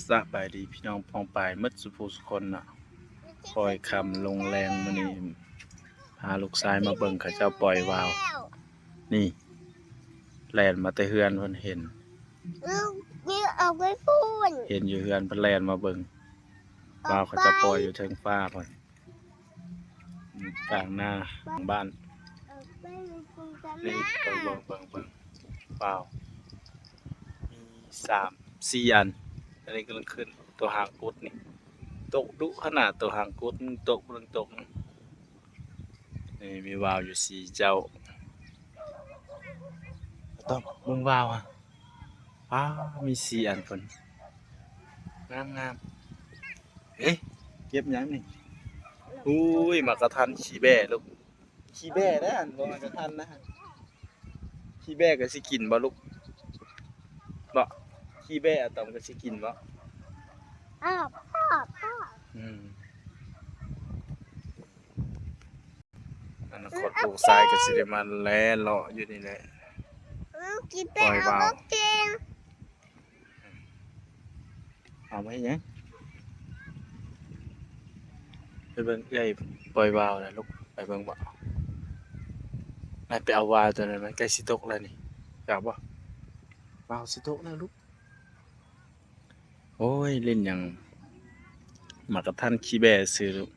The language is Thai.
สบายดีพี่น้องพ้องปายหมดสุภูสุคนน่ะคอยคำลงแรงมื้อนี้พาลูกชายมาเบิ่งเขาเจ้าปล่อยวาว นี่แล่นมาแต่เฮือนเพิ่นเห็นนี่เอาไปพูดเห็นอยู่เฮือนเพิ่นแล่นมาเบิ่งวาวเขาเจ้าปล่อยอยู่เทิงฟ้าเพิ่นกลางหน้าของบ้านนี่เบิ่งวาวมี3-4อันอันนี้กำลังขึ้นตัวหางกุดนี่ตกดุขนาดตัวหางกุดตกนี่มีวาวอยู่4เจ้าต้องเบิ่งวาวอ่ะว้าวมี4อันเพิ่นงามเอ๊ะเก็บหยังนี่อุ้ยมากระทันขี้แบ่ลูกขี้แบ่นะอันบ่มากระทันนะขี้แบ่ก็สิกินบ่ลูกบ่ขี้แบ่อะตอมก็สิกินบ่พ่ออืมอนาคตลูกชายก็สิได้มาแลเลาะอยู่นี่แหละกินไปเอาก็เก่งเอาไว้หยังไปเบิ่งเอ้ยปล่อยวาวนะลูกไปเบิ่งบ่ไปเอาวาวตัวนั้นมันใกล้สิตกแล้วนี่อยากบ่วาวสิตกแล้วลูกโอ้ยเล่นหยังมากระทันขี้แบ่ซื่อลูก